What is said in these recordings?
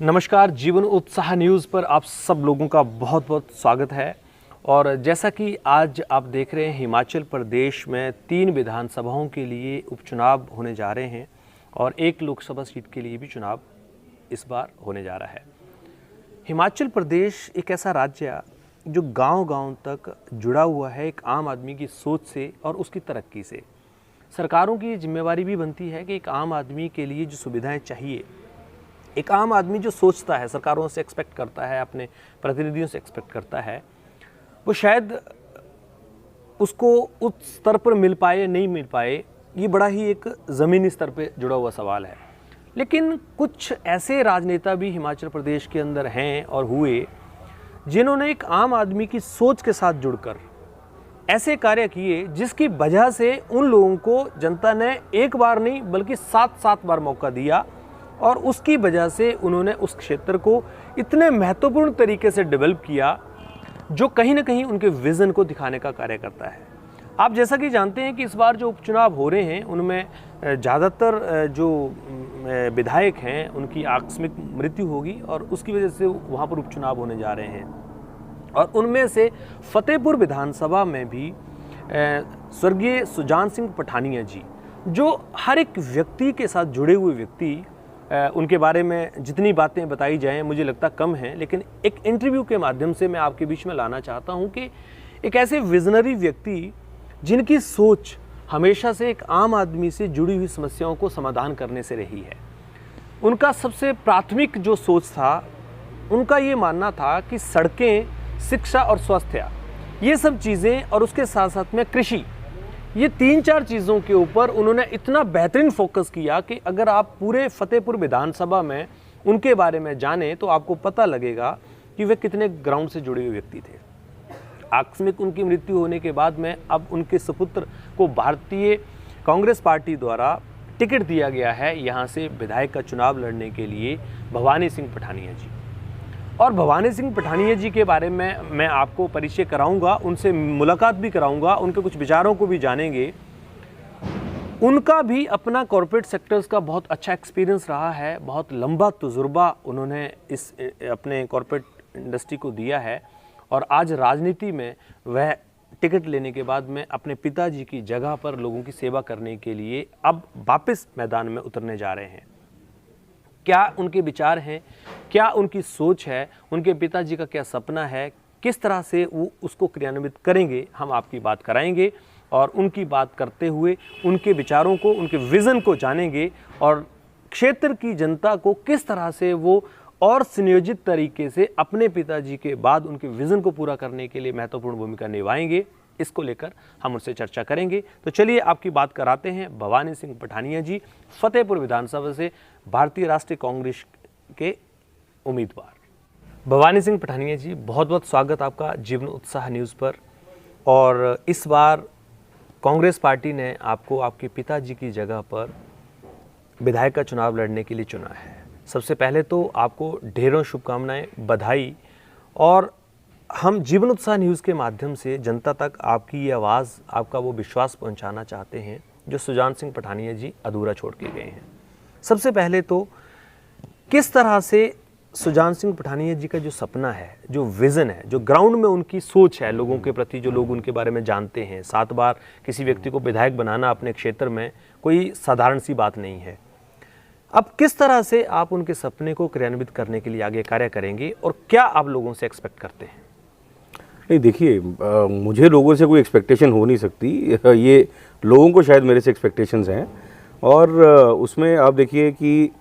नमस्कार, जीवन उत्साह न्यूज़ पर आप सब लोगों का बहुत बहुत स्वागत है। और जैसा कि आज आप देख रहे हैं, हिमाचल प्रदेश में 3 विधानसभाओं के लिए उपचुनाव होने जा रहे हैं और 1 लोकसभा सीट के लिए भी चुनाव इस बार होने जा रहा है। हिमाचल प्रदेश एक ऐसा राज्य है जो गांव-गांव तक जुड़ा हुआ है एक आम आदमी की सोच से और उसकी तरक्की से। सरकारों की जिम्मेवारी भी बनती है कि एक आम आदमी के लिए जो सुविधाएं चाहिए, एक आम आदमी जो सोचता है, सरकारों से एक्सपेक्ट करता है, अपने प्रतिनिधियों से एक्सपेक्ट करता है, वो शायद उसको उस स्तर पर मिल पाए या नहीं मिल पाए, ये बड़ा ही एक ज़मीनी स्तर पे जुड़ा हुआ सवाल है। लेकिन कुछ ऐसे राजनेता भी हिमाचल प्रदेश के अंदर हैं और हुए, जिन्होंने एक आम आदमी की सोच के साथ जुड़कर ऐसे कार्य किए जिसकी वजह से उन लोगों को जनता ने एक बार नहीं बल्कि 7 बार मौका दिया और उसकी वजह से उन्होंने उस क्षेत्र को इतने महत्वपूर्ण तरीके से डेवलप किया जो कहीं ना कहीं उनके विज़न को दिखाने का कार्य करता है। आप जैसा कि जानते हैं कि इस बार जो उपचुनाव हो रहे हैं उनमें ज़्यादातर जो विधायक हैं उनकी आकस्मिक मृत्यु होगी और उसकी वजह से वहाँ पर उपचुनाव होने जा रहे हैं। और उनमें से फतेहपुर विधानसभा में भी स्वर्गीय सुजान सिंह पठानिया जी, जो हर एक व्यक्ति के साथ जुड़े हुए व्यक्ति, उनके बारे में जितनी बातें बताई जाएं मुझे लगता कम हैं, लेकिन एक इंटरव्यू के माध्यम से मैं आपके बीच में लाना चाहता हूं कि एक ऐसे विजनरी व्यक्ति जिनकी सोच हमेशा से एक आम आदमी से जुड़ी हुई समस्याओं को समाधान करने से रही है। उनका सबसे प्राथमिक जो सोच था, उनका ये मानना था कि सड़कें, शिक्षा और स्वास्थ्य, ये सब चीज़ें और उसके साथ साथ में कृषि, ये 3-4 चीज़ों के ऊपर उन्होंने इतना बेहतरीन फोकस किया कि अगर आप पूरे फतेहपुर विधानसभा में उनके बारे में जानें तो आपको पता लगेगा कि वे कितने ग्राउंड से जुड़े हुए व्यक्ति थे। आकस्मिक उनकी मृत्यु होने के बाद में अब उनके सुपुत्र को भारतीय कांग्रेस पार्टी द्वारा टिकट दिया गया है यहाँ से विधायक का चुनाव लड़ने के लिए, भवानी सिंह पठानिया जी। और भवानी सिंह पठानिया जी के बारे में मैं आपको परिचय कराऊंगा, उनसे मुलाकात भी कराऊंगा, उनके कुछ विचारों को भी जानेंगे। उनका भी अपना कॉरपोरेट सेक्टर्स का बहुत अच्छा एक्सपीरियंस रहा है, बहुत लंबा तजुर्बा उन्होंने इस अपने कॉरपोरेट इंडस्ट्री को दिया है और आज राजनीति में वह टिकट लेने के बाद में अपने पिताजी की जगह पर लोगों की सेवा करने के लिए अब वापस मैदान में उतरने जा रहे हैं। क्या उनके विचार हैं, क्या उनकी सोच है, उनके पिताजी का क्या सपना है, किस तरह से वो उसको क्रियान्वित करेंगे, हम आपकी बात कराएंगे और उनकी बात करते हुए उनके विचारों को, उनके विज़न को जानेंगे और क्षेत्र की जनता को किस तरह से वो और सुनियोजित तरीके से अपने पिताजी के बाद उनके विज़न को पूरा करने के लिए महत्वपूर्ण भूमिका निभाएंगे, इसको लेकर हम उनसे चर्चा करेंगे। तो चलिए आपकी बात कराते हैं भवानी सिंह पठानिया जी, फतेहपुर विधानसभा से भारतीय राष्ट्रीय कांग्रेस के उम्मीदवार। भवानी सिंह पठानिया जी, बहुत बहुत स्वागत आपका जीवन उत्साह न्यूज़ पर। और इस बार कांग्रेस पार्टी ने आपको आपके पिताजी की जगह पर विधायक का चुनाव लड़ने के लिए चुना है। सबसे पहले तो आपको ढेरों शुभकामनाएं, बधाई। और हम जीवन उत्साह न्यूज़ के माध्यम से जनता तक आपकी ये आवाज़, आपका वो विश्वास पहुंचाना चाहते हैं जो सुजान सिंह पठानिया जी अधूरा छोड़ के गए हैं। सबसे पहले तो किस तरह से सुजान सिंह पठानिया जी का जो सपना है, जो विज़न है, जो ग्राउंड में उनकी सोच है लोगों के प्रति, जो लोग उनके बारे में जानते हैं, 7 बार किसी व्यक्ति को विधायक बनाना अपने क्षेत्र में कोई साधारण सी बात नहीं है। अब किस तरह से आप उनके सपने को क्रियान्वित करने के लिए आगे कार्य करेंगे और क्या आप लोगों से एक्सपेक्ट करते हैं? नहीं, देखिए, मुझे लोगों से कोई एक्सपेक्टेशन हो नहीं सकती, ये लोगों को शायद मेरे से एक्सपेक्टेशंस हैं। और उसमें आप देखिए कि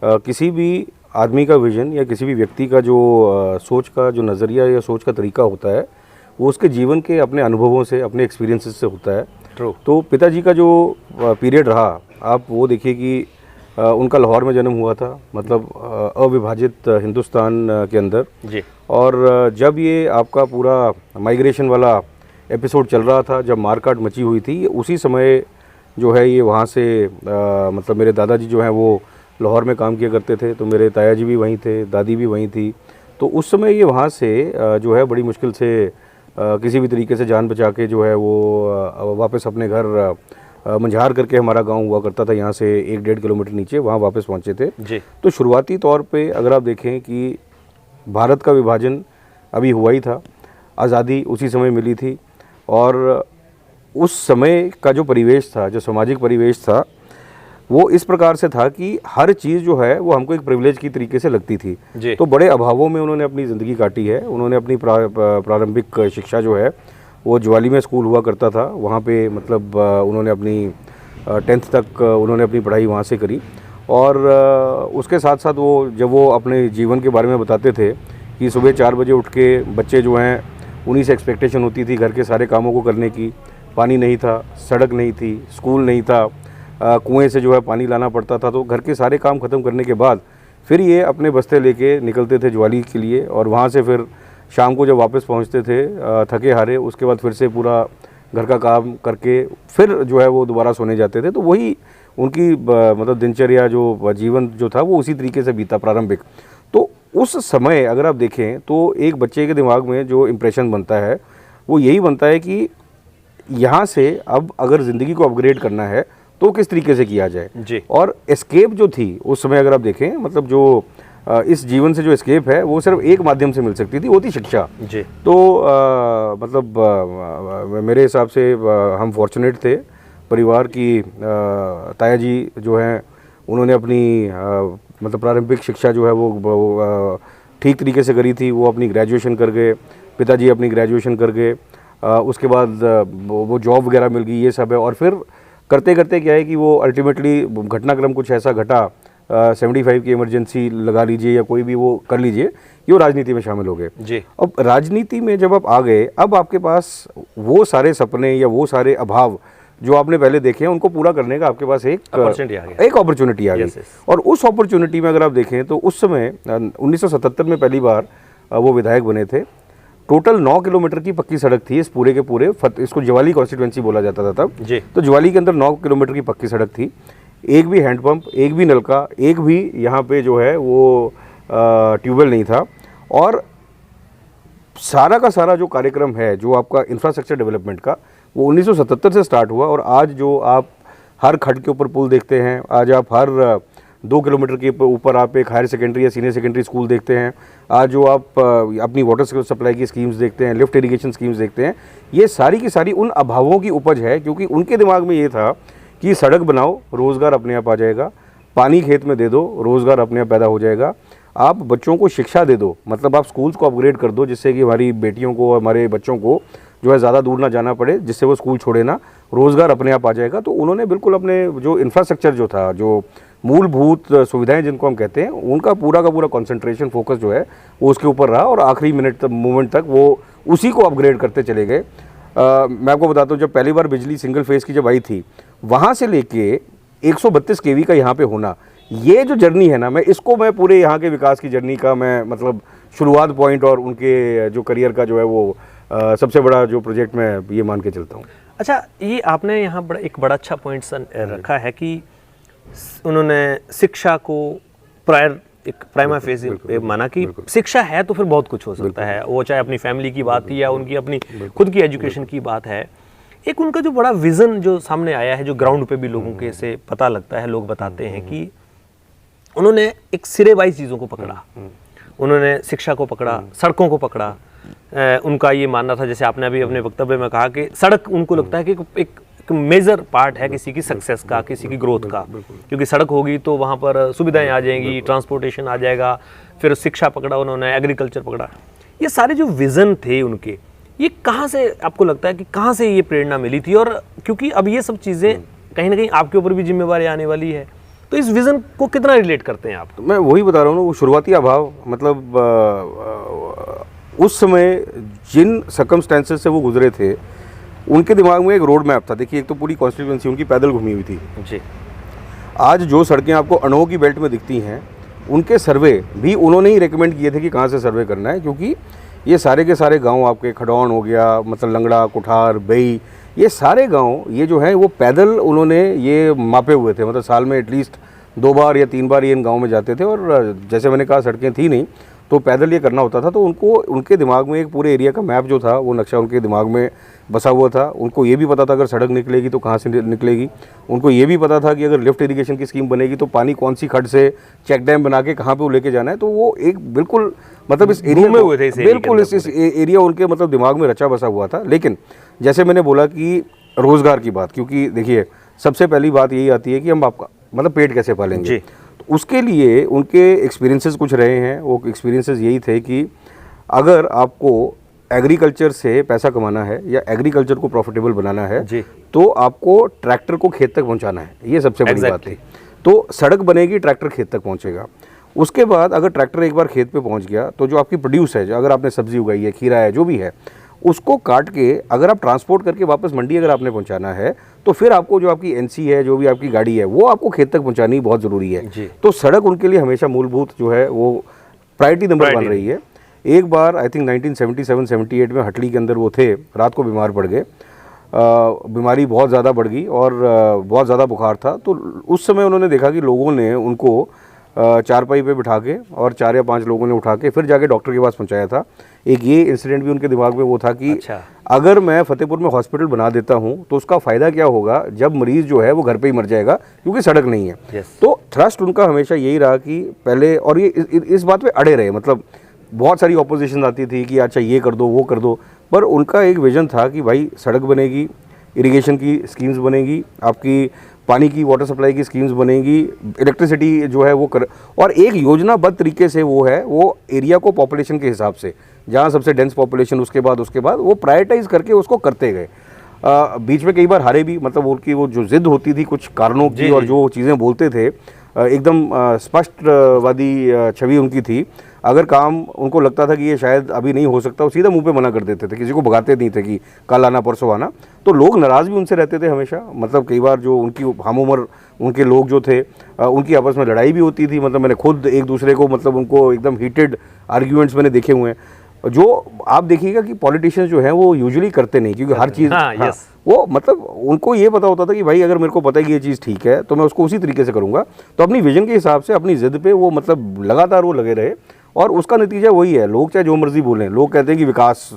किसी भी आदमी का विजन या किसी भी व्यक्ति का जो सोच का जो नज़रिया या सोच का तरीका होता है, वो उसके जीवन के अपने अनुभवों से, अपने एक्सपीरियंसेस से होता है। ट्रू। तो पिताजी का जो पीरियड रहा, आप वो देखिए कि उनका लाहौर में जन्म हुआ था, मतलब अविभाजित हिंदुस्तान के अंदर जी। और जब ये आपका पूरा माइग्रेशन वाला एपिसोड चल रहा था, जब मारकाट मची हुई थी, उसी समय जो है ये वहाँ से मतलब मेरे दादाजी जो हैं वो लाहौर में काम किया करते थे, तो मेरे ताया जी भी वहीं थे, दादी भी वहीं थी। तो उस समय ये वहाँ से जो है बड़ी मुश्किल से किसी भी तरीके से जान बचा के जो है वो वापस अपने घर मंझार करके हमारा गांव हुआ करता था, यहाँ से 1-1.5 किलोमीटर नीचे, वहाँ वापस पहुँचे थे जी। तो शुरुआती तौर पे अगर आप देखें कि भारत का विभाजन अभी हुआ ही था, आज़ादी उसी समय मिली थी, और उस समय का जो परिवेश था, जो सामाजिक परिवेश था, वो इस प्रकार से था कि हर चीज़ जो है वो हमको एक प्रिविलेज की तरीके से लगती थी। तो बड़े अभावों में उन्होंने अपनी ज़िंदगी काटी है। उन्होंने अपनी प्रारंभिक शिक्षा जो है वो ज्वाली में स्कूल हुआ करता था, वहाँ पे मतलब उन्होंने अपनी 10th तक उन्होंने अपनी पढ़ाई वहाँ से करी। और उसके साथ साथ वो जब वो अपने जीवन के बारे में बताते थे कि सुबह 4 बजे उठ के बच्चे जो हैं उन्हीं से एक्सपेक्टेशन होती थी घर के सारे कामों को करने की। पानी नहीं था, सड़क नहीं थी, स्कूल नहीं था, कुएं से जो है पानी लाना पड़ता था। तो घर के सारे काम ख़त्म करने के बाद फिर ये अपने बस्ते लेके निकलते थे ज्वाली के लिए, और वहाँ से फिर शाम को जब वापस पहुँचते थे थके हारे, उसके बाद फिर से पूरा घर का काम करके फिर जो है वो दोबारा सोने जाते थे। तो वही उनकी मतलब दिनचर्या, जो जीवन जो था वो उसी तरीके से बीता प्रारंभिक। तो उस समय अगर आप देखें तो एक बच्चे के दिमाग में जो इम्प्रेशन बनता है वो यही बनता है कि यहाँ से अब अगर ज़िंदगी को अपग्रेड करना है तो किस तरीके से किया जाए जी। और एस्केप जो थी उस समय अगर आप देखें, मतलब जो इस जीवन से जो एस्केप है वो सिर्फ एक माध्यम से मिल सकती थी, वो थी शिक्षा जी। तो मतलब मेरे हिसाब से हम फॉर्चुनेट थे। परिवार की ताया जी जो हैं उन्होंने अपनी मतलब प्रारंभिक शिक्षा जो है वो ठीक तरीके से करी थी। वो अपनी ग्रेजुएशन कर गए, पिताजी अपनी ग्रेजुएशन कर गए, उसके बाद वो जॉब वगैरह मिल गई, ये सब है। और फिर करते करते क्या है कि वो अल्टीमेटली घटनाक्रम कुछ ऐसा घटा, 75 की इमरजेंसी लगा लीजिए या कोई भी वो कर लीजिए कि वो राजनीति में शामिल हो गए जी। अब राजनीति में जब आप आ गए, अब आपके पास वो सारे सपने या वो सारे अभाव जो आपने पहले देखे हैं उनको पूरा करने का आपके पास एक अपॉर्चुनिटी आ गई। और उस अपॉर्चुनिटी में अगर आप देखें तो उस समय 1977 में पहली बार वो विधायक बने थे। टोटल 9 किलोमीटर की पक्की सड़क थी इस पूरे के पूरे, इसको ज्वाली कॉन्स्टिट्यूएंसी बोला जाता था तब जी। तो ज्वाली के अंदर 9 किलोमीटर की पक्की सड़क थी, एक भी हैंडपंप, एक भी नलका, एक भी यहाँ पे जो है वो ट्यूबवेल नहीं था। और सारा का सारा जो कार्यक्रम है जो आपका इंफ्रास्ट्रक्चर डेवलपमेंट का, वो 1977 से स्टार्ट हुआ। और आज जो आप हर खड्ड के ऊपर पुल देखते हैं, आज आप हर 2 किलोमीटर के ऊपर आप एक हायर सेकेंडरी या सीनियर सेकेंडरी स्कूल देखते हैं, आज जो आप अपनी वाटर सप्लाई की स्कीम्स देखते हैं, लिफ्ट इरिगेशन स्कीम्स देखते हैं, ये सारी की सारी उन अभावों की उपज है। क्योंकि उनके दिमाग में ये था कि सड़क बनाओ, रोज़गार अपने आप आ जाएगा, पानी खेत में दे दो, रोज़गार अपने आप पैदा हो जाएगा, आप बच्चों को शिक्षा दे दो, मतलब आप स्कूल्स को अपग्रेड कर दो जिससे कि हमारी बेटियों को, हमारे बच्चों को जो है ज़्यादा दूर ना जाना पड़े, जिससे वो स्कूल छोड़े ना, रोज़गार अपने आप आ जाएगा। तो उन्होंने बिल्कुल अपने जो इंफ्रास्ट्रक्चर जो था, जो मूलभूत सुविधाएं जिनको हम कहते हैं, उनका पूरा का पूरा कंसंट्रेशन फोकस जो है वो उसके ऊपर रहा और आखिरी मोमेंट तक वो उसी को अपग्रेड करते चले गए। मैं आपको बताता हूँ, जब पहली बार बिजली सिंगल फेज़ की जब आई थी, वहाँ से लेके 132 केवी का यहाँ पे होना, ये जो जर्नी है ना, मैं पूरे यहाँ के विकास की जर्नी का मैं मतलब शुरुआत पॉइंट और उनके जो करियर का जो है वो सबसे बड़ा जो प्रोजेक्ट मैं ये मान के चलता हूँ। अच्छा, ये आपने यहाँ एक बड़ा अच्छा पॉइंट रखा है कि उन्होंने शिक्षा को प्राइमा फेज माना कि शिक्षा है तो फिर बहुत कुछ हो सकता है, वो चाहे अपनी फैमिली की बात या उनकी अपनी खुद की एजुकेशन की बात है। एक उनका जो बड़ा विजन जो सामने आया है, जो ग्राउंड पे भी लोगों के से पता लगता है, लोग बताते हैं कि उन्होंने एक सिरे वाइज चीज़ों को पकड़ा, उन्होंने शिक्षा को पकड़ा, सड़कों को पकड़ा। उनका ये मानना था, जैसे आपने अभी अपने वक्तव्य में कहा, कि सड़क उनको लगता है कि एक मेजर पार्ट है किसी की सक्सेस का, किसी की ग्रोथ का, क्योंकि सड़क होगी तो वहाँ पर सुविधाएं आ जाएंगी, ट्रांसपोर्टेशन आ जाएगा। फिर शिक्षा पकड़ा उन्होंने, एग्रीकल्चर पकड़ा। ये सारे जो विज़न थे उनके, ये कहाँ से आपको लगता है कि कहाँ से ये प्रेरणा मिली थी? और क्योंकि अब ये सब चीज़ें कहीं ना कहीं आपके ऊपर भी जिम्मेवारी आने वाली है, तो इस विज़न को कितना रिलेट करते हैं आप? मैं वही बता रहा हूँ ना, वो शुरुआती अभाव, मतलब उस समय जिन सर्कमस्टेंसेस से वो गुजरे थे, उनके दिमाग में एक रोड मैप था। देखिए, एक तो पूरी कॉन्स्टिट्यूएंसी उनकी पैदल घूमी हुई थी जी। आज जो सड़कें आपको अनोह की बेल्ट में दिखती हैं, उनके सर्वे भी उन्होंने ही रेकमेंड किए थे कि कहाँ से सर्वे करना है, क्योंकि ये सारे के सारे गांव आपके खडौन हो गया, मतलब लंगड़ा, कुठार, बेई, ये सारे गांव ये जो है वो पैदल उन्होंने ये मापे हुए थे। मतलब साल में एटलीस्ट 2 बार या 3 बार ये इन गाँव में जाते थे। और जैसे मैंने कहा, सड़कें थी नहीं, तो पैदल ये करना होता था। तो उनको उनके दिमाग में एक पूरे एरिया का मैप जो था, वो नक्शा उनके दिमाग में बसा हुआ था। उनको ये भी पता था अगर सड़क निकलेगी तो कहाँ से निकलेगी। उनको ये भी पता था कि अगर लिफ्ट इरिगेशन की स्कीम बनेगी तो पानी कौन सी खड्ड से चेक डैम बना के कहाँ पे वो लेके जाना है। तो वो एक बिल्कुल मतलब इस एरिया में हुए थे, बिल्कुल इस एरिया उनके मतलब दिमाग में रचा बसा हुआ था। लेकिन जैसे मैंने बोला कि रोज़गार की बात, क्योंकि देखिए सबसे पहली बात यही आती है कि हम आपका मतलब पेट कैसे पालेंगे। तो उसके लिए उनके एक्सपीरियंसेस कुछ रहे हैं। वो एक्सपीरियंसेस यही थे कि अगर आपको एग्रीकल्चर से पैसा कमाना है या एग्रीकल्चर को प्रॉफिटेबल बनाना है तो आपको ट्रैक्टर को खेत तक पहुंचाना है, ये सबसे बड़ी बात है। तो सड़क बनेगी, ट्रैक्टर खेत तक पहुंचेगा। उसके बाद अगर ट्रैक्टर एक बार खेत पे पहुंच गया तो जो आपकी प्रोड्यूस है, जो अगर आपने सब्जी उगाई है, खीरा है, जो भी है, उसको काट के अगर आप ट्रांसपोर्ट करके वापस मंडी अगर आपने पहुंचाना है तो फिर आपको जो आपकी एनसी है, जो भी आपकी गाड़ी है, वो आपको खेत तक पहुंचानी बहुत ज़रूरी है। तो सड़क उनके लिए हमेशा मूलभूत जो है वो प्रायोरिटी नंबर बन रही है। एक बार आई थिंक 1977-78 में हटली के अंदर वो थे, रात को बीमार पड़ गए। बीमारी बहुत ज़्यादा बढ़ गई और बहुत ज़्यादा बुखार था। तो उस समय उन्होंने देखा कि लोगों ने उनको चारपाई पे बिठा के और 4 या 5 लोगों ने उठा के फिर जाके डॉक्टर के पास पहुंचाया था। एक ये इंसिडेंट भी उनके दिमाग में वो था कि अगर मैं फतेहपुर में हॉस्पिटल बना देता हूं तो उसका फ़ायदा क्या होगा जब मरीज़ जो है वो घर पे ही मर जाएगा क्योंकि सड़क नहीं है। तो थ्रस्ट उनका हमेशा यही रहा कि पहले, और ये इस बात पे अड़े रहे। मतलब बहुत सारी ऑपोजिशन आती थी कि अच्छा ये कर दो, वो कर दो, पर उनका एक विज़न था कि भाई सड़क बनेगी, इरिगेशन की स्कीम्स बनेगी, आपकी पानी की वाटर सप्लाई की स्कीम्स बनेगी, इलेक्ट्रिसिटी जो है वो कर, और एक योजनाबद्ध तरीके से वो है वो एरिया को पॉपुलेशन के हिसाब से, जहाँ सबसे डेंस पॉपुलेशन, उसके बाद वो प्रायोरिटाइज करके उसको करते गए। बीच में कई बार हारे भी, मतलब उनकी वो जो जिद होती थी कुछ कारणों की और जो चीज़ें बोलते थे एकदम स्पष्टवादी छवि उनकी थी। अगर काम उनको लगता था कि ये शायद अभी नहीं हो सकता, वो सीधा मुंह पे मना कर देते थे, किसी को भगाते नहीं थे कि कल आना परसों आना। तो लोग नाराज़ भी उनसे रहते थे हमेशा। मतलब कई बार जो उनकी हम उम्र उनके लोग जो थे उनकी आपस में लड़ाई भी होती थी। मतलब मैंने खुद एक दूसरे को, मतलब उनको एकदम हीटेड आर्ग्यूमेंट्स मैंने देखे हुए हैं, जो आप देखिएगा कि पॉलिटिशियंस जो हैं वो यूजुअली करते नहीं, क्योंकि हर चीज़ वो मतलब उनको ये पता होता था कि भाई अगर मेरे को पता है कि ये चीज़ ठीक है तो मैं उसको उसी तरीके से करूँगा। तो अपनी विजन के हिसाब से, अपनी जिद पे वो मतलब लगातार वो लगे रहे और उसका नतीजा वही है। लोग चाहे जो मर्जी बोलें, लोग कहते हैं कि विकास,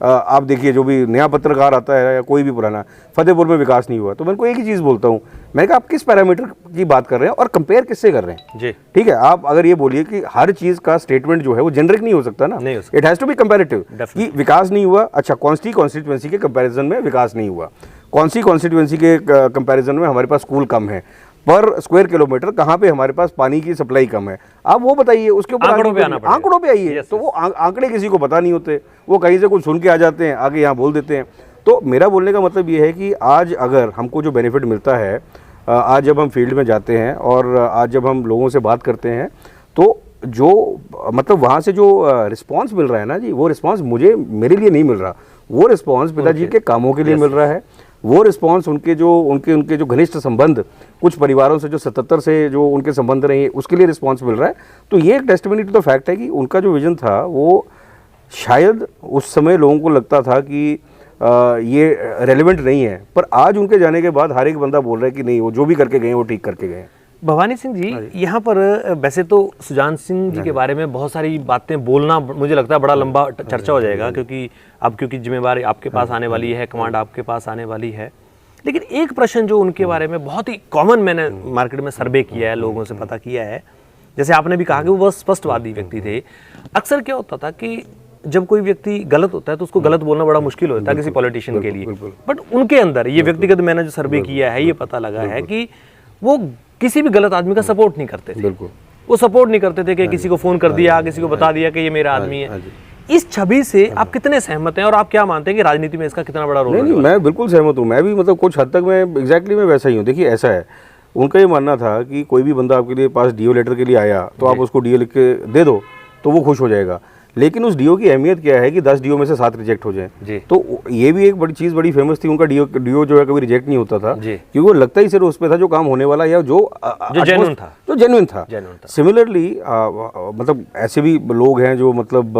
आप देखिए जो भी नया पत्रकार आता है या कोई भी पुराना, फतेहपुर में विकास नहीं हुआ। तो मैं उनको एक ही चीज़ बोलता हूँ, मैं कहा आप किस पैरामीटर की बात कर रहे हैं और कंपेयर किससे कर रहे हैं जी। ठीक है, आप अगर ये बोलिए कि हर चीज़ का स्टेटमेंट जो है वो जेनरिक नहीं हो सकता ना, it has to be comparative कि विकास नहीं हुआ, अच्छा कौन सी कॉन्स्टिट्यूएंसी के कंपैरिजन में विकास नहीं हुआ, कौन सी कॉन्स्टिट्यूएंसी के कंपैरिजन में हमारे पास स्कूल कम है, पर स्क्वायर किलोमीटर कहाँ पे हमारे पास पानी की सप्लाई कम है, आप वो बताइए, उसके ऊपर आंकड़ों पे आइए। तो वो आंकड़े किसी को पता नहीं होते, वो कहीं से कुछ सुन के आ जाते हैं, आगे यहाँ बोल देते हैं। तो मेरा बोलने का मतलब ये है कि आज अगर हमको जो बेनिफिट मिलता है, आज जब हम फील्ड में जाते हैं और आज जब हम लोगों से बात करते हैं, तो जो मतलब वहाँ से जो रिस्पॉन्स मिल रहा है ना जी, वो रिस्पॉन्स मेरे लिए नहीं मिल रहा, वो रिस्पॉन्स पिताजी के कामों के लिए मिल रहा है। वो रिस्पॉन्स उनके जो घनिष्ठ संबंध कुछ परिवारों से जो 77 से जो उनके संबंध रहे, उसके लिए रिस्पॉन्स मिल रहा है। तो ये एक टेस्टिमनी टू द फैक्ट है कि उनका जो विजन था वो शायद उस समय लोगों को लगता था कि ये रेलेवेंट नहीं है, पर आज उनके जाने के बाद हर एक बंदा बोल रहा है कि नहीं, वो जो भी करके गए वो ठीक करके गए। भवानी सिंह जी, यहाँ पर वैसे तो सुजान सिंह जी के बारे में बहुत सारी बातें बोलना मुझे लगता है बड़ा लंबा चर्चा हो जाएगा, क्योंकि जिम्मेवारी आपके पास आने वाली है, कमांड आपके पास आने वाली है। लेकिन एक प्रश्न जो उनके बारे में बहुत ही कॉमन, मैंने मार्केट में सर्वे किया है, लोगों से पता किया है, जैसे आपने भी कहा कि वो बहुत स्पष्टवादी व्यक्ति थे। अक्सर क्या होता था कि जब कोई व्यक्ति गलत होता है तो उसको गलत बोलना बड़ा मुश्किल होता है किसी पॉलिटिशियन के लिए, बट उनके अंदर ये व्यक्तिगत मैंने जो सर्वे किया है ये पता लगा है कि वो किसी भी गलत आदमी का सपोर्ट नहीं करते थे। वो सपोर्ट नहीं करते थे कि किसी को फोन कर दिया, किसी को बता दिया कि ये मेरा आदमी है। इस छवि से आप कितने सहमत हैं और आप क्या मानते हैं कि राजनीति में इसका कितना बड़ा रोल है? नहीं, मैं बिल्कुल सहमत हूँ। मैं भी मतलब कुछ हद तक मैं एग्जैक्टली मैं वैसा ही हूँ। देखिए ऐसा है, उनका ये मानना था कि कोई भी बंदा आपके लिए पास डीओ लेटर के लिए आया तो आप उसको डीओ लिख के दे दो तो वो खुश हो जाएगा। लेकिन उस डीओ की अहमियत क्या है कि 10 डीओ में से 7 रिजेक्ट हो जाए। तो ये भी एक बड़ी चीज़ बड़ी फेमस थी, उनका डीओ जो है कभी रिजेक्ट नहीं होता था, क्योंकि वो लगता ही सिर्फ उस पर था जो काम होने वाला या जो जेन्युइन था। सिमिलरली मतलब ऐसे भी लोग हैं जो मतलब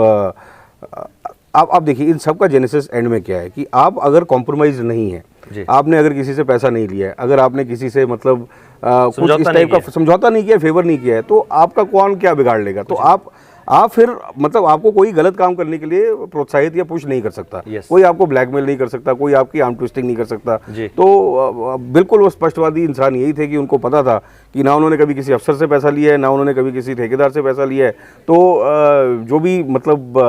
आप देखिए इन सब का जेनेसिस एंड में क्या है कि आप अगर कॉम्प्रोमाइज नहीं है, आपने अगर किसी से पैसा नहीं लिया है, अगर आपने किसी से मतलब कुछ इस टाइप का समझौता नहीं किया, फेवर नहीं किया है, तो आपका कौन क्या बिगाड़ लेगा। तो आप फिर मतलब आपको कोई गलत काम करने के लिए प्रोत्साहित या पुश नहीं कर सकता। Yes. कोई आपको ब्लैकमेल नहीं कर सकता, कोई आपकी आर्म ट्विस्टिंग नहीं कर सकता। जी। तो बिल्कुल वो स्पष्टवादी इंसान यही थे कि उनको पता था कि ना उन्होंने कभी किसी अफसर से पैसा लिया है, ना उन्होंने कभी किसी ठेकेदार से पैसा लिया है। तो जो भी मतलब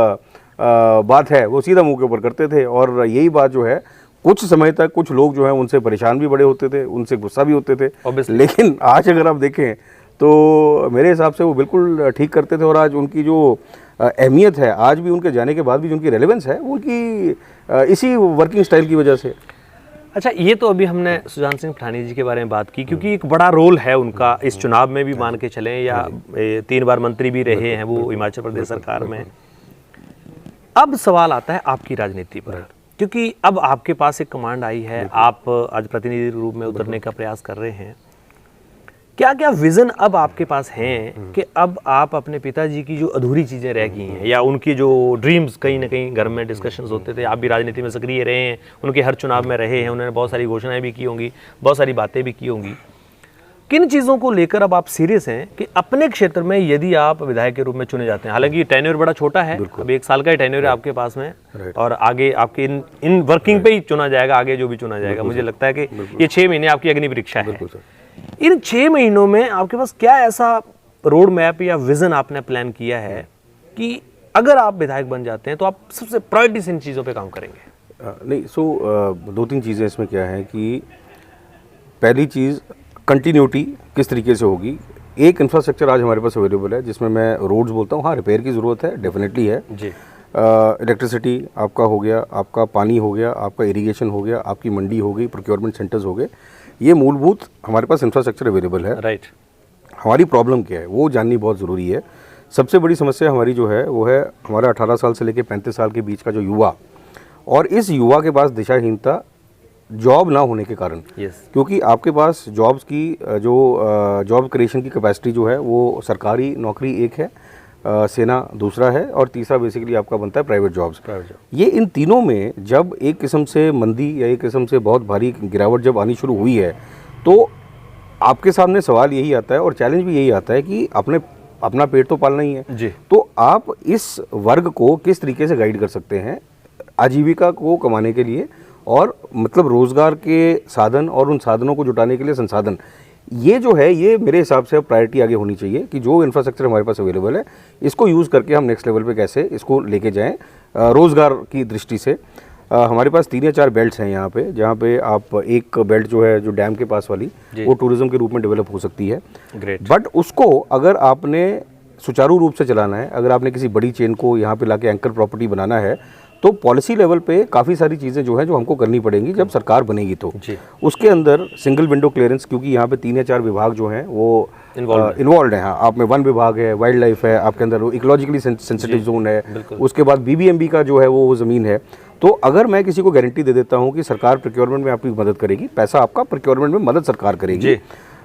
बात है वो सीधा मुंह के ऊपर करते थे। और यही बात जो है कुछ समय तक कुछ लोग जो है उनसे परेशान भी बड़े होते थे, उनसे गुस्सा भी होते थे। Obviously. लेकिन आज अगर आप देखें तो मेरे हिसाब से वो बिल्कुल ठीक करते थे। और आज उनकी जो अहमियत है, आज भी उनके जाने के बाद भी जो उनकी रेलेवेंस है, वो उनकी इसी वर्किंग स्टाइल की वजह से। अच्छा, ये तो अभी हमने सुजान सिंह पठानिया जी के बारे में बात की, क्योंकि एक बड़ा रोल है उनका इस चुनाव में भी, मान के चलें, या 3 बार मंत्री भी रहे हैं वो हिमाचल प्रदेश सरकार में। अब सवाल आता है आपकी राजनीति पर, क्योंकि अब आपके पास एक कमांड आई है, आप आज प्रतिनिधि रूप में उतरने का प्रयास कर रहे हैं। क्या क्या विजन अब आपके पास हैं कि अब आप अपने पिताजी की जो अधूरी चीज़ें रह गई हैं, या उनकी जो ड्रीम्स, कहीं ना कहीं घर में डिस्कशंस होते थे, आप भी राजनीति में सक्रिय रहे हैं, उनके हर चुनाव में रहे हैं, उन्होंने बहुत सारी घोषणाएं भी की होंगी, बहुत सारी बातें भी की होंगी। किन चीज़ों को लेकर अब आप सीरियस हैं कि अपने क्षेत्र में यदि आप विधायक के रूप में चुने जाते हैं? हालांकि टेन्योर बड़ा छोटा है, अब 1 साल का ही टेन्योर है आपके पास में, और आगे आपके इन वर्किंग पे ही चुना जाएगा, आगे जो भी चुना जाएगा। मुझे लगता है कि ये 6 महीने आपकी अग्नि परीक्षा है। इन 6 महीनों में आपके पास क्या ऐसा रोड मैप या विजन आपने प्लान किया है कि अगर आप विधायक बन जाते हैं तो आप सबसे प्रायोरिटी से इन चीज़ों पे काम करेंगे? नहीं, 2-3 चीज़ें इसमें क्या है कि पहली चीज़ कंटिन्यूटी किस तरीके से होगी। एक इंफ्रास्ट्रक्चर आज हमारे पास अवेलेबल है, जिसमें मैं रोड्स बोलता हूँ, हाँ रिपेयर की ज़रूरत है, डेफिनेटली है जी। इलेक्ट्रिसिटी आपका हो गया, आपका पानी हो गया, आपका इरिगेशन हो गया, आपकी मंडी हो गई, प्रोक्योरमेंट सेंटर्स हो गए, ये मूलभूत हमारे पास इंफ्रास्ट्रक्चर अवेलेबल है। राइट। हमारी प्रॉब्लम क्या है वो जाननी बहुत ज़रूरी है। सबसे बड़ी समस्या हमारी जो है वो है हमारा 18 साल से लेकर 35 साल के बीच का जो युवा, और इस युवा के पास दिशाहीनता जॉब ना होने के कारण। क्योंकि आपके पास जॉब्स की जो जॉब क्रिएशन की कैपेसिटी जो है वो सरकारी नौकरी एक है, सेना दूसरा है, और तीसरा बेसिकली आपका बनता है प्राइवेट जॉब्स। ये इन तीनों में जब एक किस्म से मंदी या एक किस्म से बहुत भारी गिरावट जब आनी शुरू हुई है, तो आपके सामने सवाल यही आता है और चैलेंज भी यही आता है कि अपना पेट तो पालना ही है जी। तो आप इस वर्ग को किस तरीके से गाइड कर सकते हैं आजीविका को कमाने के लिए, और मतलब रोज़गार के साधन और उन साधनों को जुटाने के लिए संसाधन। ये जो है ये मेरे हिसाब से प्रायोरिटी आगे होनी चाहिए कि जो इंफ्रास्ट्रक्चर हमारे पास अवेलेबल है इसको यूज़ करके हम नेक्स्ट लेवल पे कैसे इसको लेके जाएं रोज़गार की दृष्टि से। हमारे पास 3 या 4 बेल्ट्स हैं यहाँ पे, जहाँ पे आप एक बेल्ट जो है जो डैम के पास वाली वो टूरिज्म के रूप में डेवलप हो सकती है। ग्रेट। बट उसको अगर आपने सुचारू रूप से चलाना है, अगर आपने किसी बड़ी चेन को यहाँ पे लाके एंकर प्रॉपर्टी बनाना है, तो पॉलिसी लेवल पे काफ़ी सारी चीज़ें जो है जो हमको करनी पड़ेंगी जब सरकार बनेगी। तो उसके अंदर सिंगल विंडो क्लियरेंस, क्योंकि यहाँ पे 3 या 4 विभाग जो हैं वो इन्वॉल्व हैं। हाँ, आप में वन विभाग है, वाइल्ड लाइफ है, आपके अंदर वो इकोलॉजिकली सेंसिटिव जोन है, उसके बाद BBMB का जो है वो ज़मीन है। तो अगर मैं किसी को गारंटी दे देता हूँ कि सरकार प्रोक्योरमेंट में आपकी मदद करेगी, पैसा आपका प्रोक्योरमेंट में मदद सरकार करेगी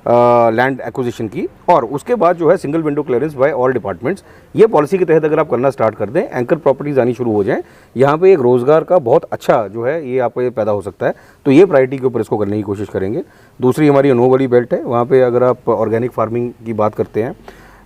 लैंड एक्विजिशन की, और उसके बाद जो है single window clearance by all departments, ये पॉलिसी के तहत अगर आप करना स्टार्ट कर दें, एंकर प्रॉपर्टीज आनी शुरू हो जाएं, यहाँ पे एक रोज़गार का बहुत अच्छा जो है ये आपको ये पैदा हो सकता है। तो ये प्रायोरिटी के ऊपर इसको करने की कोशिश करेंगे। दूसरी हमारी अनोवा वाली बेल्ट है, वहाँ पे अगर आप ऑर्गेनिक फार्मिंग की बात करते हैं,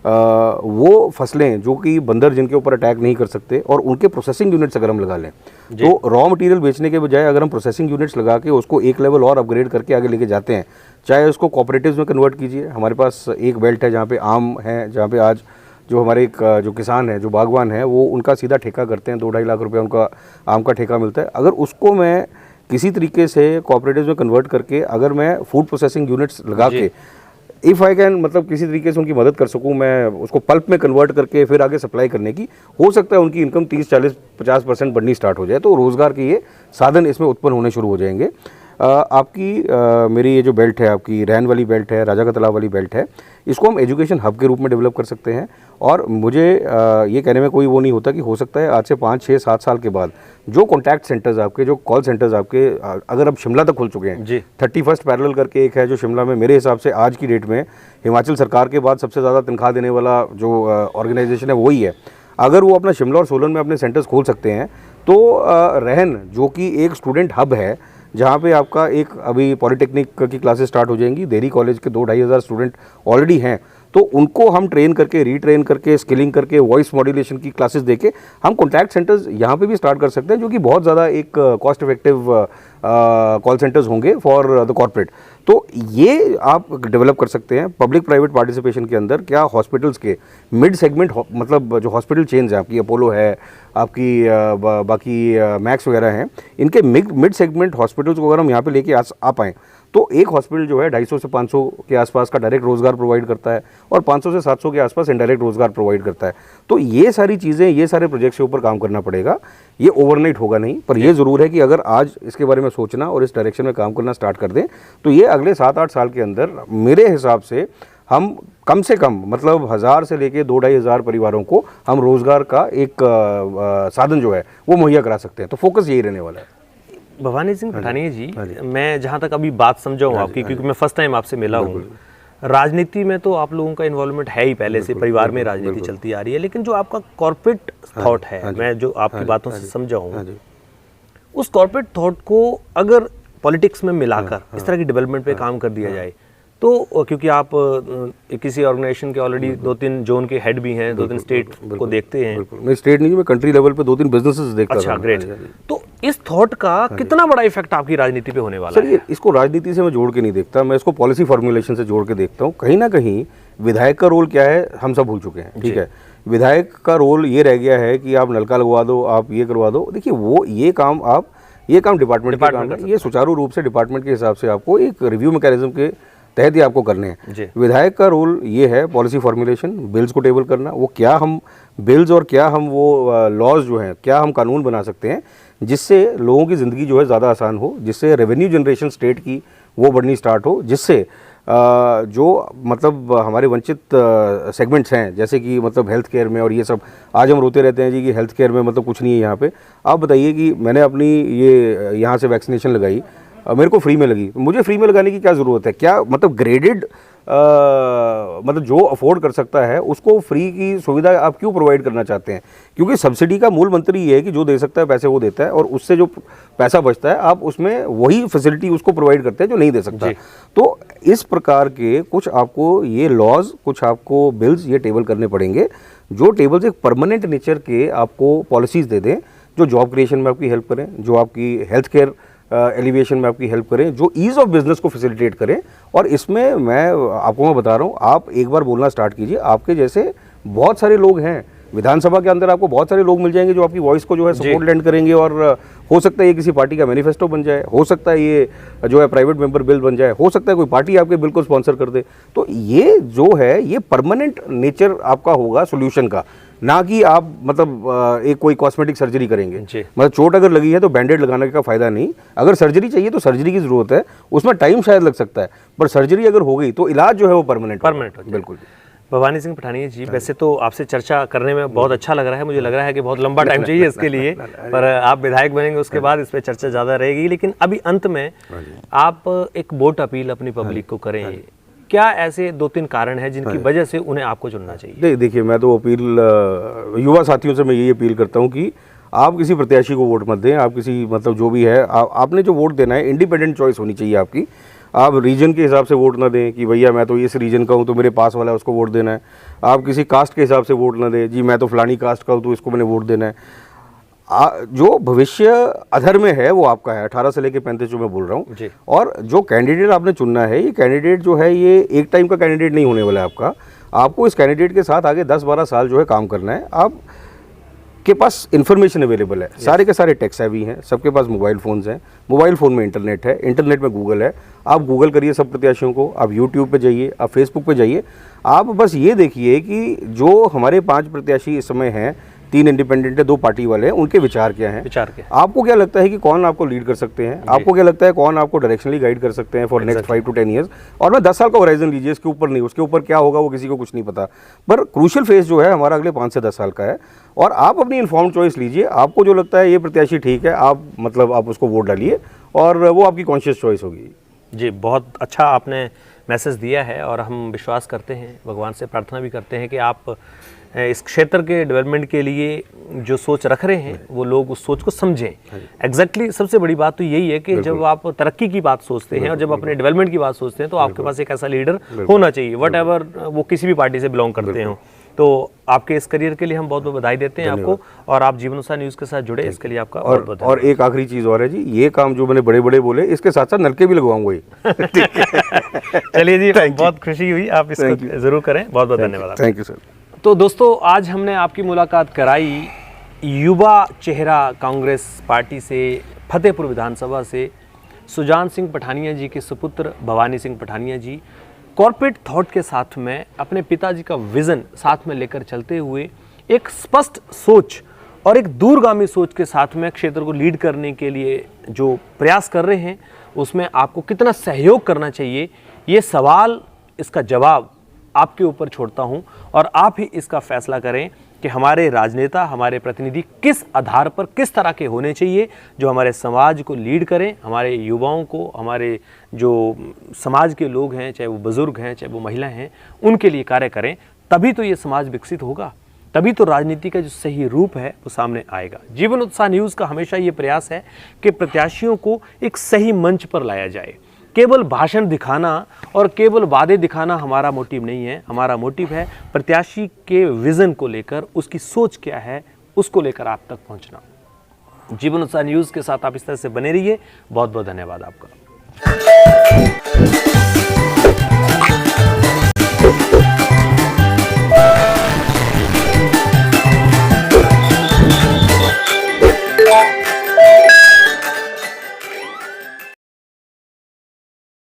वो फसलें जो कि बंदर जिनके ऊपर अटैक नहीं कर सकते, और उनके प्रोसेसिंग यूनिट्स अगर हम लगा लें, तो रॉ मटेरियल बेचने के बजाय अगर हम प्रोसेसिंग यूनिट्स लगा के उसको एक लेवल और अपग्रेड करके आगे लेके जाते हैं, चाहे उसको कोऑपरेटिव्स में कन्वर्ट कीजिए। हमारे पास एक बेल्ट है जहाँ पे आम है, जहाँ पे आज जो हमारे एक जो किसान है, जो बागवान है, वो उनका सीधा ठेका करते हैं, 2-2.5 लाख रुपये उनका आम का ठेका मिलता है। अगर उसको मैं किसी तरीके से कोऑपरेटिव्स में कन्वर्ट करके अगर मैं फूड प्रोसेसिंग यूनिट्स लगा के इफ़ आई कैन मतलब किसी तरीके से उनकी मदद कर सकूं, मैं उसको पल्प में कन्वर्ट करके फिर आगे सप्लाई करने की, हो सकता है उनकी इनकम 30-40-50% बढ़नी स्टार्ट हो जाए। तो रोज़गार के ये साधन इसमें उत्पन्न होने शुरू हो जाएंगे। मेरी ये जो बेल्ट है, आपकी रैन वाली बेल्ट है, राजा का तालाब वाली बेल्ट है, इसको हम एजुकेशन हब के रूप में डेवलप कर सकते हैं। और मुझे ये कहने में कोई वो नहीं होता कि हो सकता है आज से 5-6-7 साल के बाद जो कॉन्टैक्ट सेंटर्स आपके, जो कॉल सेंटर्स आपके, अगर अब शिमला तक खुल चुके हैं, 31st पैरेलल करके एक है जो शिमला में मेरे हिसाब से आज की डेट में हिमाचल सरकार के बाद सबसे ज़्यादा तनख्वाह देने वाला जो ऑर्गेनाइजेशन है वही है। अगर वो अपना शिमला और सोलन में अपने सेंटर्स खोल सकते हैं, तो रहन जो कि एक स्टूडेंट हब है, जहाँ पे आपका एक अभी पॉलिटेक्निक की क्लासेस स्टार्ट हो जाएंगी, देहरी कॉलेज के 2-2.5 हज़ार स्टूडेंट ऑलरेडी हैं, तो उनको हम ट्रेन करके, रीट्रेन करके, स्किलिंग करके, वॉइस मॉड्यूलेशन की क्लासेस देके हम कॉन्टैक्ट सेंटर्स यहाँ पे भी स्टार्ट कर सकते हैं, जो कि बहुत ज़्यादा एक कॉस्ट इफेक्टिव कॉल सेंटर्स होंगे फॉर द कॉर्पोरेट। तो ये आप डेवलप कर सकते हैं पब्लिक प्राइवेट पार्टिसिपेशन के अंदर। क्या हॉस्पिटल्स के मिड सेगमेंट, मतलब जो हॉस्पिटल चेन्स हैं, आपकी अपोलो है, आपकी बाकी मैक्स वगैरह हैं, इनके मिड सेगमेंट हॉस्पिटल्स को अगर हम यहाँ पे लेके आ पाएँ, तो एक हॉस्पिटल जो है 250 से 500 के आसपास का डायरेक्ट रोजगार प्रोवाइड करता है और 500 से 700 के आसपास इनडायरेक्ट रोजगार प्रोवाइड करता है। तो ये सारी चीज़ें, ये सारे प्रोजेक्ट्स के ऊपर काम करना पड़ेगा। ये ओवरनाइट होगा नहीं, पर ये ज़रूर है कि अगर आज इसके बारे में सोचना और इस डायरेक्शन में काम करना स्टार्ट कर दें, तो ये अगले 7-8 साल के अंदर मेरे हिसाब से हम कम से कम, मतलब 1000 से लेके 2-2500 परिवारों को हम रोज़गार का एक साधन जो है वो मुहैया करा सकते हैं। तो फोकस यही रहने वाला है। भवानी सिंह पठानिया जी, मैं जहाँ तक अभी बात समझा हूँ आपकी, क्योंकि मैं फर्स्ट टाइम आपसे मिला हूँ, राजनीति में तो आप लोगों का इन्वॉल्वमेंट है ही पहले से, परिवार में राजनीति चलती आ रही है, लेकिन जो आपका कॉर्पोरेट थॉट है, मैं जो आपकी बातों से समझा हूँ, उस कॉर्पोरेट थॉट को अगर पॉलिटिक्स में मिलाकर इस तरह की डेवलपमेंट पे काम कर दिया जाए, तो क्योंकि आप किसी ऑर्गेनाइजेशन के ऑलरेडी 2-3 जोन के हेड भी हैं, 2-3 स्टेट को देखते हैं। मैं स्टेट नहीं, मैं कंट्री लेवल पे 2-3 बिजनेसेस देखता हूं। अच्छा, ग्रेट। तो इस थॉट का कितना बड़ा इफेक्ट आपकी राजनीति पे होने वाला है? सर, इसको राजनीति से मैं जोड़ के नहीं देखता, मैं इसको पॉलिसी फॉर्मुलेशन से जोड़ के देखता हूँ। कहीं ना कहीं विधायक का रोल क्या है हम सब भूल चुके हैं, ठीक है। विधायक का रोल ये रह गया है कि आप नलका लगवा दो, आप ये करवा दो। देखिए, वो ये काम डिपार्टमेंट का काम है, ये सुचारू रूप से डिपार्टमेंट के हिसाब से आपको एक रिव्यू मैकेनिज्म के तहत ही आपको करने हैं। विधायक का रोल ये है पॉलिसी फॉर्मुलेशन, बिल्स को टेबल करना, वो क्या हम बिल्स और क्या हम वो लॉज जो हैं, क्या हम कानून बना सकते हैं जिससे लोगों की ज़िंदगी जो है ज़्यादा आसान हो, जिससे रेवेन्यू जनरेशन स्टेट की वो बढ़नी स्टार्ट हो, जिससे जो मतलब हमारे वंचित सेगमेंट्स हैं, जैसे कि मतलब हेल्थ केयर में और ये सब, आज हम रोते रहते हैं जी कि हेल्थ केयर में मतलब कुछ नहीं है यहाँ पे। आप बताइए कि मैंने अपनी ये यहाँ से वैक्सीनेशन लगाई, मेरे को फ्री में लगी, मुझे फ्री में लगाने की क्या ज़रूरत है? क्या मतलब ग्रेडेड मतलब जो अफोर्ड कर सकता है उसको फ्री की सुविधा आप क्यों प्रोवाइड करना चाहते हैं? क्योंकि सब्सिडी का मूल मंत्र ये है कि जो दे सकता है पैसे वो देता है, और उससे जो पैसा बचता है आप उसमें वही फैसिलिटी उसको प्रोवाइड करते हैं जो नहीं दे सकता। तो इस प्रकार के कुछ आपको ये लॉज, कुछ आपको बिल्स ये टेबल करने पड़ेंगे, जो टेबल्स एक परमानेंट नेचर के आपको पॉलिसीज़ दे दें, जो जॉब क्रिएशन में आपकी हेल्प करें, जो आपकी हेल्थ केयर एलिवेशन में आपकी हेल्प करें, जो ईज़ ऑफ बिजनेस को फैसिलिटेट करें। और इसमें मैं बता रहा हूँ, आप एक बार बोलना स्टार्ट कीजिए, आपके जैसे बहुत सारे लोग हैं विधानसभा के अंदर, आपको बहुत सारे लोग मिल जाएंगे जो आपकी वॉइस को जो है सपोर्ट लैंड करेंगे, और हो सकता है ये किसी पार्टी का मैनिफेस्टो बन जाए, हो सकता है ये जो है प्राइवेट मेंबर बिल बन जाए, हो सकता है कोई पार्टी आपके बिल को स्पॉन्सर कर दे। तो ये जो है ये परमानेंट नेचर आपका होगा सोल्यूशन का, ना कि आप मतलब एक कोई कॉस्मेटिक सर्जरी करेंगे। मतलब चोट अगर लगी है तो बैंडेड लगाने का फायदा नहीं, अगर सर्जरी चाहिए तो सर्जरी की जरूरत है, उसमें टाइम शायद लग सकता है, पर सर्जरी अगर हो गई तो इलाज जो है वो परमानेंट। बिल्कुल। भवानी सिंह पठानिया जी, वैसे तो आपसे चर्चा करने में बहुत अच्छा लग रहा है, मुझे लग रहा है कि बहुत लंबा टाइम चाहिए इसके लिए, पर आप विधायक बनेंगे उसके बाद इस पर चर्चा ज़्यादा रहेगी। लेकिन अभी अंत में आप एक वोट अपील अपनी पब्लिक को करें, क्या ऐसे 2-3 कारण हैं जिनकी वजह से उन्हें आपको चुनना चाहिए? देखिए, मैं तो अपील युवा साथियों से मैं यही अपील करता हूँ कि आप किसी प्रत्याशी को वोट मत दें, आप किसी मतलब जो भी है आपने जो वोट देना है इंडिपेंडेंट चॉइस होनी चाहिए आपकी। आप रीजन के हिसाब से वोट ना दें कि भैया मैं तो इस रीजन का हूँ तो मेरे पास वाला है उसको वोट देना है। आप किसी कास्ट के हिसाब से वोट ना दें, जी मैं तो फलानी कास्ट का हूँ तो इसको मैंने वोट देना है। जो भविष्य अधर में है वो आपका है, 18 से लेकर 35 जो मैं बोल रहा हूँ। और जो कैंडिडेट आपने चुनना है, ये कैंडिडेट जो है ये एक टाइम का कैंडिडेट नहीं होने वाला है आपका। आपको इस कैंडिडेट के साथ आगे 10-12 साल जो है काम करना है। आप के पास इन्फॉर्मेशन अवेलेबल है, सारे के सारे टेक सेवी हैं, सबके पास मोबाइल फ़ोन्स हैं, मोबाइल फ़ोन में इंटरनेट है, इंटरनेट में गूगल है। आप गूगल करिए सब प्रत्याशियों को, आप यूट्यूब पे जाइए, आप फेसबुक पे जाइए, आप बस ये देखिए कि जो हमारे 5 प्रत्याशी इस समय हैं, 3 इंडिपेंडेंट है, 2 पार्टी वाले हैं, उनके विचार क्या हैं, आपको क्या लगता है कि कौन आपको लीड कर सकते हैं, आपको क्या लगता है कौन आपको डायरेक्शनली गाइड कर सकते हैं फॉर नेक्स्ट 5 to 10 ईयर्स। और मैं 10 साल का होराइजन लीजिए, इसके ऊपर नहीं, उसके ऊपर क्या होगा वो किसी को कुछ नहीं पता, पर क्रूशियल फेज जो है हमारा अगले 5 से 10 साल का है। और आप अपनी इन्फॉर्म्ड चॉइस लीजिए, आपको जो लगता है ये प्रत्याशी ठीक है, आप मतलब आप उसको वोट डालिए और वो आपकी कॉन्शियस चॉइस होगी। जी, बहुत अच्छा आपने मैसेज दिया है और हम विश्वास करते हैं, भगवान से प्रार्थना भी करते हैं कि आप इस क्षेत्र के डेवलपमेंट के लिए जो सोच रख रहे हैं वो लोग उस सोच को समझें। एग्जैक्टली सबसे बड़ी बात तो यही है कि जब आप तरक्की की बात सोचते हैं और जब अपने डेवलपमेंट की बात सोचते हैं तो आपके पास एक ऐसा लीडर होना चाहिए, वट एवर वो किसी भी पार्टी से बिलोंग करते हों। तो आपके इस करियर के लिए हम बहुत बहुत बधाई देते हैं आपको, और आप जीवनोत्साह न्यूज़ के साथ जुड़े इसके लिए आपका बहुत बहुत और एक आखिरी चीज़ और है जी, ये काम जो मैंने बड़े बड़े बोले इसके साथ साथ नलके भी लगवाऊंगा ही। चलिए जी, बहुत खुशी हुई, आप इसको जरूर करें। बहुत बहुत धन्यवाद। Thank you sir. तो दोस्तों, आज हमने आपकी मुलाकात कराई युवा चेहरा कांग्रेस पार्टी से, फतेहपुर विधानसभा से सुजान सिंह पठानिया जी के सुपुत्र भवानी सिंह पठानिया जी कॉर्पोरेट थॉट के साथ में अपने पिताजी का विज़न साथ में लेकर चलते हुए एक स्पष्ट सोच और एक दूरगामी सोच के साथ में क्षेत्र को लीड करने के लिए जो प्रयास कर रहे हैं उसमें आपको कितना सहयोग करना चाहिए, ये सवाल, इसका जवाब आपके ऊपर छोड़ता हूं और आप ही इसका फैसला करें कि हमारे राजनेता, हमारे प्रतिनिधि किस आधार पर, किस तरह के होने चाहिए जो हमारे समाज को लीड करें, हमारे युवाओं को, हमारे जो समाज के लोग हैं, चाहे वो बुजुर्ग हैं, चाहे वो महिला हैं, उनके लिए कार्य करें। तभी तो ये समाज विकसित होगा, तभी तो राजनीति का जो सही रूप है वो सामने आएगा। जीवनोत्साह न्यूज़ का हमेशा ये प्रयास है कि प्रत्याशियों को एक सही मंच पर लाया जाए। केवल भाषण दिखाना और केवल वादे दिखाना हमारा मोटिव नहीं है। हमारा मोटिव है प्रत्याशी के विज़न को लेकर, उसकी सोच क्या है उसको लेकर आप तक पहुंचना। जीवनोत्साह न्यूज़ के साथ आप इस तरह से बने रहिए। बहुत बहुत धन्यवाद आपका।